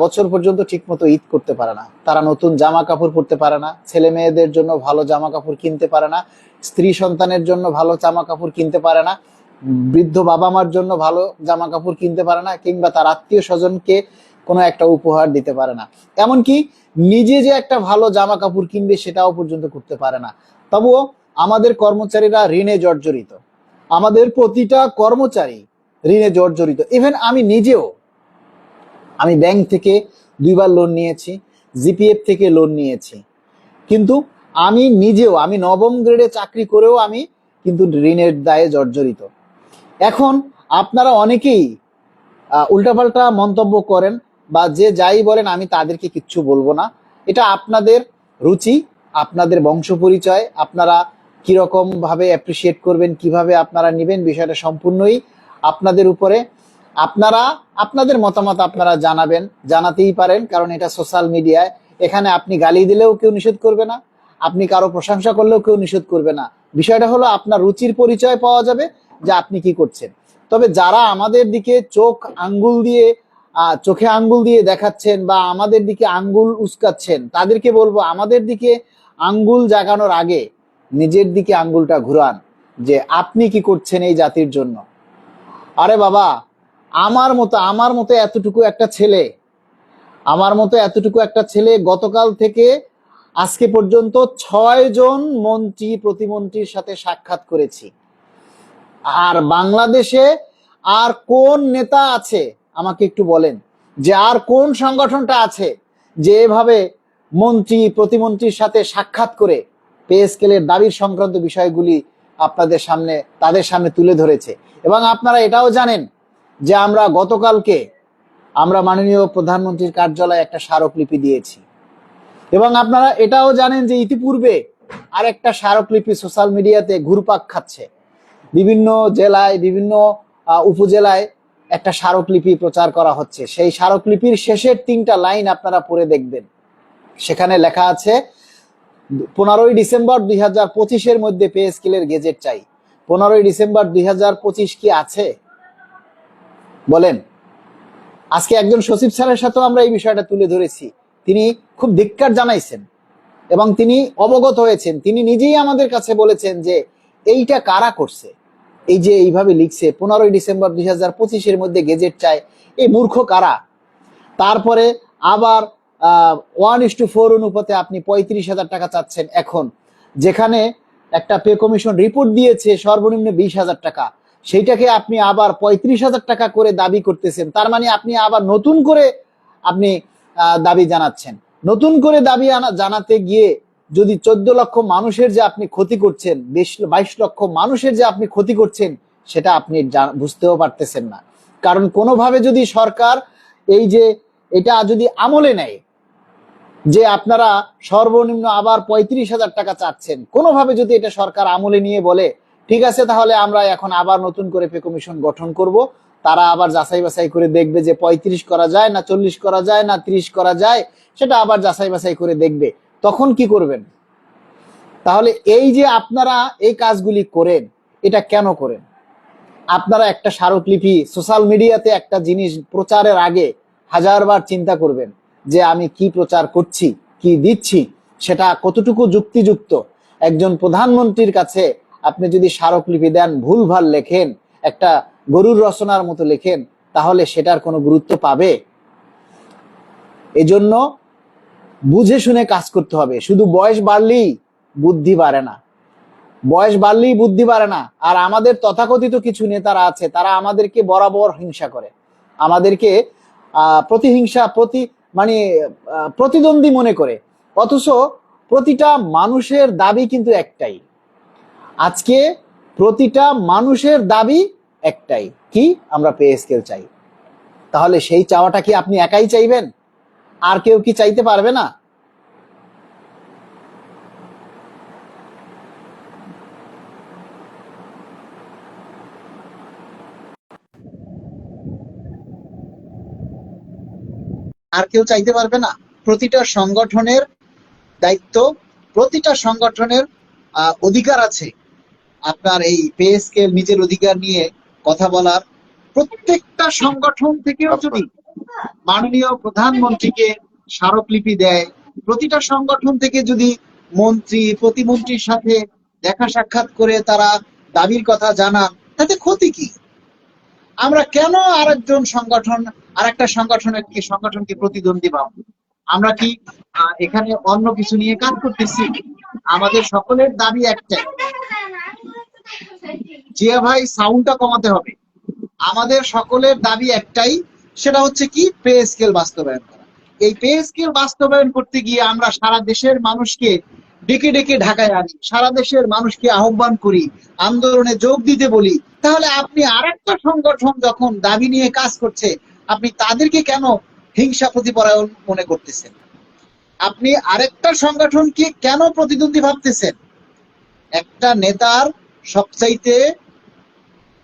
বছর পর্যন্ত ঠিক মতো ঈদ করতে পারে না, তারা নতুন জামা কাপড় পরতে পারে না, ছেলে মেয়েদের জন্য ভালো জামা কাপড় কিনতে পারে না, স্ত্রী সন্তানের জন্য ভালো জামা কাপড় কিনতে পারে না, বৃদ্ধ বাবা মার জন্য ভালো জামা কাপড় কিনতে পারে না, কিংবা তার আত্মীয় স্বজনকে কোনো একটা উপহার দিতে পারে না, এমনকি নিজে যে একটা ভালো জামা কাপড় কিনবে সেটাও পর্যন্ত করতে পারে না। তবুও আমাদের কর্মচারীরা ঋণে জর্জরিত, আমাদের প্রতিটা কর্মচারী ঋণে জর্জরিত। ইভেন আমি নিজেও, আমি ব্যাংক থেকে 2বার লোন নিয়েছি, জিপিএফ থেকে লোন নিয়েছি, কিন্তু আমি নিজেও, আমি 9ম গ্রেডে চাকরি করেও আমি কিন্তু ঋণের দায়ে জর্জরিত। এখন আপনারা অনেকেই উল্টাপাল্টা মন্তব্য করেন বা যে যাই বলেন, আমি তাদেরকে কিচ্ছু বলবো না। এটা আপনাদের রুচি, আপনাদের বংশ পরিচয়, আপনারা কিরকম ভাবে অ্যাপ্রিসিয়েট করবেন, কিভাবে আপনারা নেবেন, বিষয়টা সম্পূর্ণই আপনাদের উপরে। আপনারা আপনাদের মতামত আপনারা জানাবেন, জানাতেই পারেন, কারণ এটা সোশ্যাল মিডিয়ায়। এখানে আপনি গালি দিলেও কেউ নিষেধ করবে না, আপনি কারো প্রশংসা করলেও কেউ নিষেধ করবে না। বিষয়টা হলো আপনার রুচির পরিচয় পাওয়া যাবে যে আপনি কি করছেন। তবে যারা আমাদের দিকে চোখে আঙ্গুল দিয়ে দেখাচ্ছেন বা আমাদের দিকে আঙ্গুল উস্কাচ্ছেন, তাদেরকে বলবো, আমাদের দিকে আঙ্গুল জাগানোর আগে নিজের দিকে আঙ্গুলটা ঘুরান, যে আপনি কি করছেন এই জাতির জন্য। আরে বাবা, আমার মতো এতটুকু একটা ছেলে গতকাল থেকে আজকে পর্যন্ত 6 জন মন্ত্রী প্রতিমন্ত্রীর সাথে সাক্ষাৎ করেছি। আর বাংলাদেশে আর কোন নেতা আছে আমাকে একটু বলেন, যে আর কোন সংগঠনটা আছে যে এভাবে মন্ত্রী প্রতিমন্ত্রীর সাথে সাক্ষাৎ করে পে স্কেলের দাবির সংক্রান্ত বিষয়গুলি তাদের সামনে তুলে ধরেছে। এবং আপনারা এটাও জানেন যে গতকালকে আমরা মাননীয় প্রধানমন্ত্রীর কার্যালয়ে একটা স্মারকলিপি দিয়েছি, এবং আপনারা এটাও জানেন যে ইতিপূর্বে আরেকটা স্মারকলিপি সোশ্যাল মিডিয়াতে ঘুরপাক খাচ্ছে। বিভিন্ন জেলায়, বিভিন্ন উপজেলায় একটা স্মারকলিপি প্রচার করা হচ্ছে। সেই স্মারকলিপির শেষের 3টা লাইন আপনারা পড়ে দেখবেন। সেখানে লেখা আছে, 15ই ডিসেম্বর 2025-এর মধ্যে পে স্কেলের গেজেট চাই। 15ই ডিসেম্বর 2025 কি আছে বলেন? আজকে একজন সচিব স্যারের সাথেও আমরা এই বিষয়টা তুলে ধরেছি, তিনি খুব ধিক্কার জানাইছেন এবং তিনি অবগত হয়েছেন। তিনি নিজেই আমাদের কাছে বলেছেন যে এইটা কারা করছে, এই যে এইভাবে লিখছে 15ই ডিসেম্বর 2025-এর মধ্যে গেজেট চায়, এই মূর্খ কারা। তারপরে আবার 1:4 অনুপাতে আপনি 35,000 টাকা চাচ্ছেন এখন, যেখানে একটা পে কমিশন রিপোর্ট দিয়েছে সর্বনিম্ন 20,000 টাকা, সেইটাকে আপনি আবার 35,000 টাকা করে দাবি করতেছেন। তার মানে আপনি আবার নতুন করে আপনি দাবি জানাচ্ছেন। নতুন করে দাবি জানাতে গিয়ে যদি 14 লক্ষ মানুষের যে আপনি ক্ষতি করছেন, 22 লক্ষ মানুষের যে আপনি ক্ষতি করছেন, সেটা আপনি বুঝতেও পারতেছেন না। কারণ কোনোভাবে যদি সরকার এটা যদি আমলে নেয় যে আপনারা সর্বনিম্ন আবার 35,000 টাকা চাচ্ছেন, কোনোভাবে যদি এটা সরকার আমলে নিয়ে বলে, ঠিক আছে তাহলে আমরা এখন আবার নতুন করে পে কমিশন গঠন করব, তারা আবার যাচাই বাছাই করে দেখবে যে 35 করা যায় না 40 করা যায় না 30 করা যায়, সেটা আবার যাচাই বাছাই করে দেখবে। তখন কি করবেন? তাহলে এই যে আপনারা এই কাজগুলি করেন, এটা কেন করেন? আপনারা একটা স্মারকলিপি সোশ্যাল মিডিয়াতে একটা জিনিস প্রচারের আগে 1000বার চিন্তা করবেন যে আমি কি প্রচার করছি, কি দিচ্ছি, সেটা কতটুকু যুক্তিযুক্ত। একজন প্রধানমন্ত্রীর কাছে আপনি যদি স্মারকলিপি দেন, ভুলভাল লেখেন, একটা গরুর রচনার মতো লেখেন, তাহলে সেটার কোনো গুরুত্ব পাবে? এজন্য বুঝে শুনে কাজ করতে হবে। শুধু বয়স বাড়লেই বুদ্ধি বাড়ে না, আর আমাদের তথাকথিত কিছু নেতারা আছে, তারা আমাদেরকে বরাবর হিংসা করে, আমাদেরকে প্রতিদ্বন্দ্বী মনে করে। অথচ প্রতিটা মানুষের দাবি কিন্তু একটাই, আজকে প্রতিটা মানুষের দাবি একটাই, কি? আমরা পে স্কেল চাই। তাহলে সেই চাওয়াটা কি আপনি একাই চাইবেন? আর কেউ কি চাইতে পারবে না? আর কেউ চাইতে পারবে না? প্রতিটা সংগঠনের দায়িত্ব, প্রতিটা সংগঠনের অধিকার আছে আপনার এই পে স্কেল নিজের অধিকার নিয়ে কথা বলার। প্রত্যেকটা সংগঠন থেকেও যদি মাননীয় প্রধানমন্ত্রীকে স্মারকলিপি দেয়, প্রতিটা সংগঠন থেকে যদি মন্ত্রী প্রতিমন্ত্রীর সাথে দেখা সাক্ষাৎ করে তারা দাবির কথা জানান, তাতে ক্ষতি কি? আমরা কেন আরেকটা সংগঠনকে প্রতিদ্বন্দ্বী ভাববো? আমরা কি এখানে অন্য কিছু নিয়ে কাজ করতেছি? আমাদের সকলের দাবি একটাই, জিয়া ভাই সাউন্ডটা কমাতে হবে। আমাদের সকলের দাবি একটাই, সেটা হচ্ছে কি, পে স্কেল বাস্তবায়ন করা। এই পে স্কেল বাস্তবায়ন করতে গিয়ে আমরা সারা দেশের মানুষকে ডেকে ডেকে ঢাকায় আনি, সারা দেশের মানুষকে আহ্বান করি, আন্দোলনে যোগ দিতে বলি। তাহলে আপনি আরেকটা সংগঠন যখন দাবি নিয়ে কাজ করছে, আপনি তাদেরকে কেন হিংসা প্রতিপরায়ণ মনে করতেছেন? আপনি আরেকটা সংগঠনকে কেন প্রতিদ্বন্দ্বী ভাবতেছেন? একটা নেতার সবচাইতে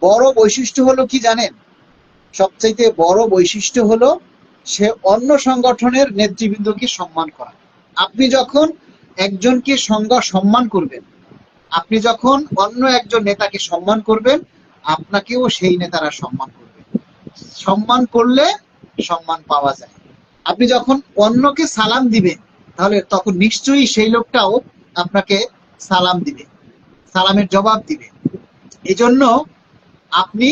বড় বৈশিষ্ট্য হলো কি জানেন? সবচাইতে বড় বৈশিষ্ট্য হলো সে অন্য সংগঠনের নেতৃবৃন্দকে সম্মান করা। আপনি যখন একজনকে সম্মান করবেন, আপনি যখন অন্য একজন নেতাকে সম্মান করবেন, আপনাকেও সেই নেতারা সম্মান করবে। সম্মান করলে সম্মান পাওয়া যায়। আপনি যখন অন্যকে সালাম দিবেন, তাহলে তখন নিশ্চয়ই সেই লোকটাও আপনাকে সালাম দিবে, সালামের জবাব দিবে। এজন্য আপনি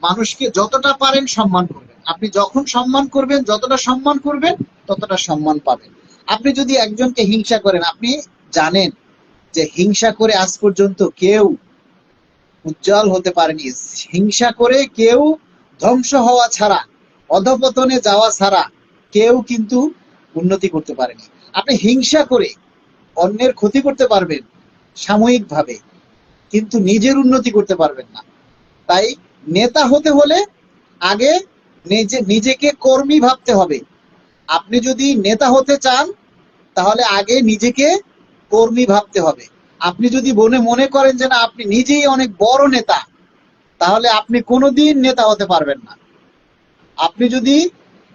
মানুষকে যতটা পারেন সম্মান করবেন। আপনি যখন সম্মান করবেন, যতটা সম্মান করবেন, ততটা সম্মান পাবেন। আপনি যদি একজনকে হিংসা করেন, আপনি জানেন যে হিংসা করে আজ পর্যন্ত কেউ উজ্জ্বল হতে পারেনি। হিংসা করে কেউ ধ্বংস হওয়া ছাড়া, অধপতনে যাওয়া ছাড়া কেউ কিন্তু উন্নতি করতে পারেনি। আপনি হিংসা করে অন্যের ক্ষতি করতে পারবেন সাময়িকভাবে, কিন্তু নিজের উন্নতি করতে পারবেন না। তাই নেতা হতে হলে আগে নিজেকে কর্মী ভাবতে হবে। আপনি যদি নেতা হতে চান, তাহলে আগে নিজেকে কর্মী ভাবতে হবে। আপনি যদি মনে করেন যে না আপনি নিজেই অনেক বড় নেতা, তাহলে আপনি কোনোদিন নেতা হতে পারবেন না। আপনি যদি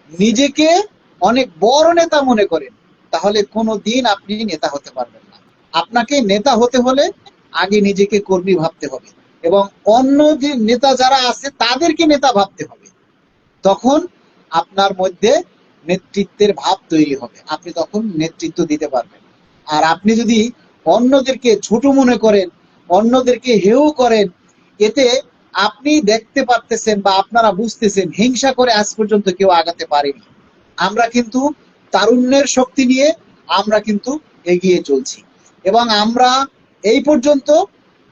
নিজেকে অনেক বড় নেতা মনে করেন, তাহলে কোনোদিন আপনি নেতা হতে পারবেন না। আপনাকে নেতা হতে হলে আগে নিজেকে কর্মী ভাবতে হবে, এবং অন্য যে নেতা যারা আছে তাদেরকে নেতা ভাবতে হবে। তখন আপনার মধ্যে নেতৃত্বের ভাব তৈরি হবে, আপনি তখন নেতৃত্ব দিতে পারবেন। আর আপনি যদি অন্যদেরকে ছোট মনে করেন, অন্যদেরকে হেয় করেন, এতে আপনি দেখতে পারতেছেন বা আপনারা বুঝতেছেন হিংসা করে আজ পর্যন্ত কেউ আগাতে পারেনি। আমরা কিন্তু তারুণ্যের শক্তি নিয়ে আমরা কিন্তু এগিয়ে চলছি, এবং আমরা এই পর্যন্ত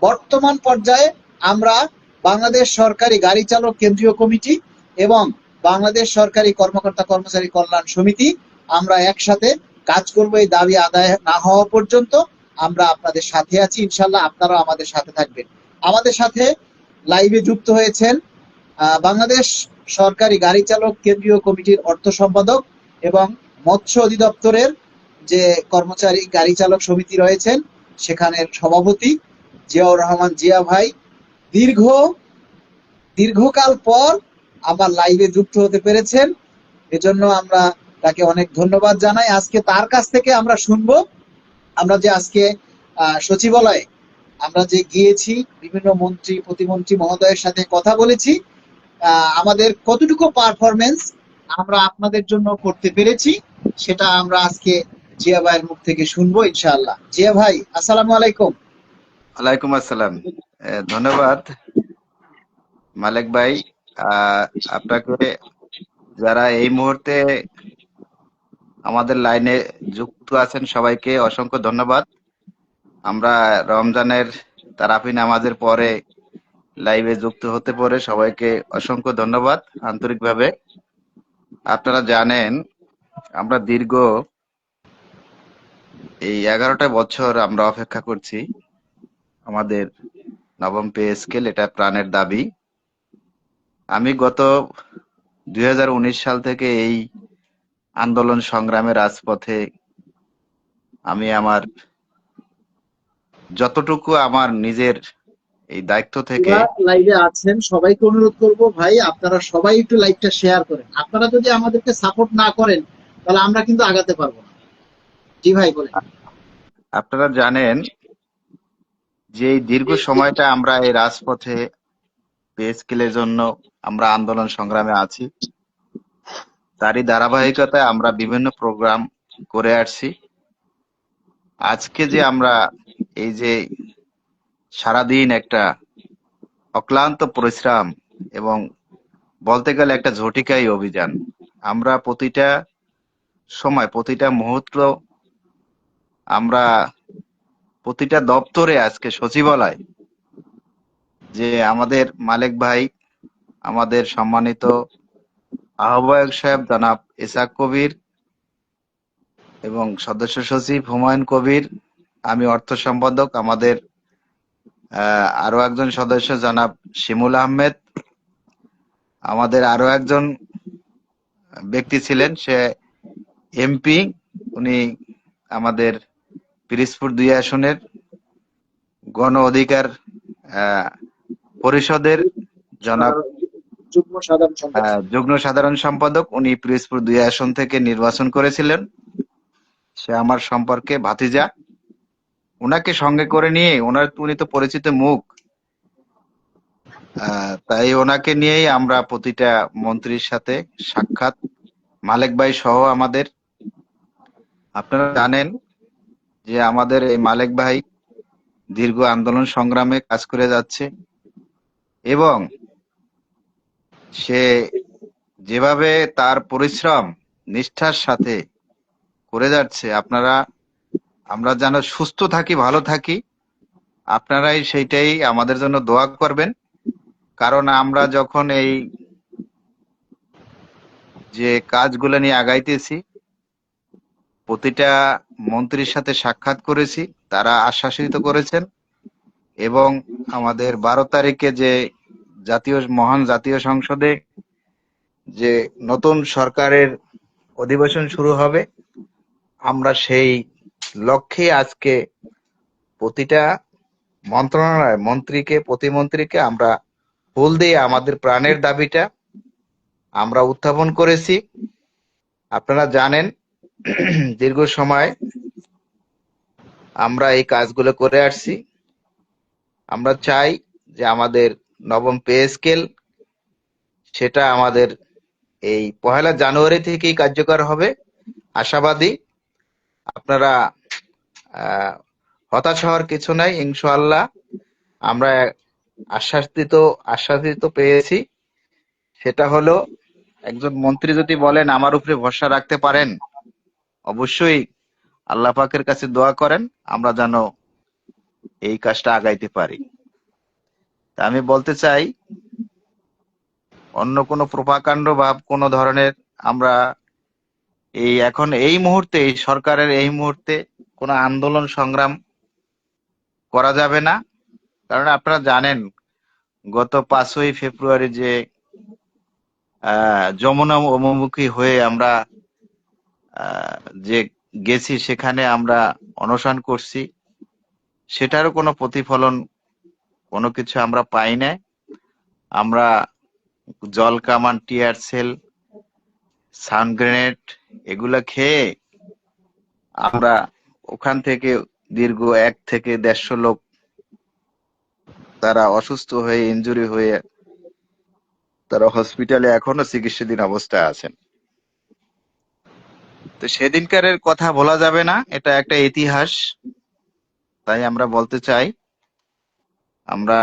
বর্তমান পর্যায়ে আমরা বাংলাদেশ সরকারি গাড়ি চালক কেন্দ্রীয় কমিটি এবং বাংলাদেশ সরকারি কর্মকর্তা কর্মচারী কল্যাণ সমিতি আমরা একসাথে কাজ করব এই দাবি আদায় না হওয়া পর্যন্ত। আমরা আপনাদের সাথে আছি, ইনশাল্লাহ আপনারাও আমাদের সাথে থাকবেন। আমাদের সাথে লাইভে যুক্ত হয়েছেন বাংলাদেশ সরকারি গাড়ি চালক কেন্দ্রীয় কমিটির অর্থ সম্পাদক এবং মৎস্য অধিদপ্তরের যে কর্মচারী গাড়ি চালক সমিতি রয়েছেন সেখানের সভাপতি জিয়াউর রহমান জিয়া ভাই। দীর্ঘকাল পর আমার লাইভে যুক্ত হতে পেরেছেন, এজন্য আমরা তাকে অনেক ধন্যবাদ জানাই। আজকে তার কাছ থেকে আমরা শুনবো, আমরা যে আজকে সচিবালয়ে আমরা যে গিয়েছি, বিভিন্ন মন্ত্রী প্রতিমন্ত্রী মহোদয়ের সাথে কথা বলেছি, আমাদের কতটুকু পারফরমেন্স আমরা আপনাদের জন্য করতে পেরেছি সেটা আমরা আজকে জিয়া ভাইয়ের মুখ থেকে শুনবো ইনশাআল্লাহ। জিয়া ভাই, আসসালামু আলাইকুম। ওয়ালাইকুম আসসালাম। ধন্যবাদ মালেক ভাই। আপনাকে যারা এই মুহূর্তে আমাদের লাইনে যুক্ত আছেন সবাইকে অসংখ্য ধন্যবাদ। আমরা রমজানের তারাবি নামাজের পরে লাইভে যুক্ত হতে পারে সবাইকে অসংখ্য ধন্যবাদ আন্তরিকভাবে। আপনারা জানেন আমরা দীর্ঘ এই 11টা বছর আমরা অপেক্ষা করছি আমাদের নবম পে স্কেল, এটা প্রাণের দাবি। আমি গত 2019 সাল থেকে এই আন্দোলন সংগ্রামের রাজপথে আমি আমার যতটুকু আমার নিজের এই দায়িত্ব থেকে লাইভে আছেন সবাইকে অনুরোধ করব ভাই আপনারা সবাই একটু লাইভটা শেয়ার করেন। আপনারা যদি আমাদেরকে সাপোর্ট না করেন তাহলে আমরা কিন্তু আগাতে পারবো না। জি ভাই বলেন। আপনারা জানেন যে এই দীর্ঘ সময়টা আমরা এই রাজপথে পে স্কেলের জন্য আমরা আন্দোলন সংগ্রামে আছি। তারই ধারাবাহিকতায় আমরা বিভিন্ন প্রোগ্রাম করে আসছি। আজকে যে আমরা এই যে সারাদিন একটা অক্লান্ত পরিশ্রম এবং বলতে গেলে একটা ঝটিকাই অভিযান, আমরা প্রতিটা সময় প্রতিটা মুহূর্ত আমরা প্রতিটা দপ্তরে আজকে সচিবালয় যে আমাদের মালেক ভাই, আমাদের সম্মানিত আহ্বায়ক সাহেব জনাব ইসাক কবির এবং সদস্য সচিব হুমায়ুন কবির, আমি অর্থ সম্পাদক, আমাদের আরো একজন সদস্য জনাব শিমুল আহমেদ, আমাদের আরো একজন ব্যক্তি ছিলেন, সে এমপি, উনি আমাদের পিরিজপুর 2 আসনের গণ অধিকার আহ, পরিষদের জনাব যুগ্ম সাধারণ সম্পাদক। যুগ্ম সাধারণ সম্পাদক, উনি পিরিজপুর 2 আসন থেকে নির্বাচন করেছিলেন। সে আমার সম্পর্কে ভাতিজা, উনাকে সঙ্গে করে নিয়ে উনি তো পরিচিত মুখ, তাই ওনাকে নিয়েই আমরা প্রতিটা মন্ত্রীর সাথে সাক্ষাৎ, মালেক ভাই সহ আমাদের। আপনারা জানেন যে আমাদের এই মালেক ভাই দীর্ঘ আন্দোলন সংগ্রামে কাজ করে যাচ্ছে এবং সে যেভাবে তার পরিশ্রম নিষ্ঠার সাথে করে যাচ্ছে, আমরা যেন সুস্থ থাকি, ভালো থাকি, আপনারাই সেইটাই আমাদের জন্য দোয়া করবেন। কারণ আমরা যখন এই যে কাজগুলো নিয়ে আগাইতেছি, প্রতিটা মন্ত্রীর সাথে সাক্ষাৎ করেছি, তারা আশ্বাসিত করেছেন এবং আমাদের 12 তারিখে যে মহান জাতীয় সংসদে যে নতুন সরকারের অধিবেশন শুরু হবে, আমরা সেই লক্ষ্যে আজকে প্রতিটা মন্ত্রণালয় প্রতিমন্ত্রীকে আমরা ফুল দিয়ে আমাদের প্রাণের দাবিটা আমরা উত্থাপন করেছি। আপনারা জানেন দীর্ঘ সময় আমরা এই কাজগুলো করে আসছি। আমরা চাই যে আমাদের নবম পে স্কেল সেটা আমাদের এই 1 জানুয়ারি থেকেই কার্যকর হবে, আশাবাদী। আপনারা হতাশ হওয়ার কিছু নাই, ইনশাআল্লাহ আমরা আশ্বাসিত পেয়েছি। সেটা হলো, একজন মন্ত্রী যদি বলেন আমার উপরে ভরসা রাখতে পারেন, অবশ্যই আল্লাহ পাকের কাছে দোয়া করেন আমরা যেন এই কাজটা আগাইতে পারি। তা আমি বলতে চাই, অন্য কোনো প্রপাকাণ্ড বা কোনো ধরনের আমরা এখন এই মুহূর্তে এই সরকারের এই মুহূর্তে কোনো আন্দোলন সংগ্রাম করা যাবে না। কারণ আপনারা জানেন গত 5ই ফেব্রুয়ারি যে যমুনা অভিমুখী হয়ে আমরা যে গেছি, সেখানে আমরা অনশন করছি, সেটারও কোনো প্রতিফলন কোনো কিছু আমরা পাই না। আমরা জল কামান, টিয়ার সেল, সাউন্ড গ্রেনেড এগুলা খেয়ে আমরা ওখান থেকে দীর্ঘ 1 থেকে 150 লোক তারা অসুস্থ হয়ে, ইনজুরি হয়ে তারা হসপিটালে এখনো চিকিৎসাধীন অবস্থায় আছেন। তো সেদিনকারের কথা বলা যাবে না, এটা একটা ইতিহাস। তাই আমরা বলতে চাই, আমরা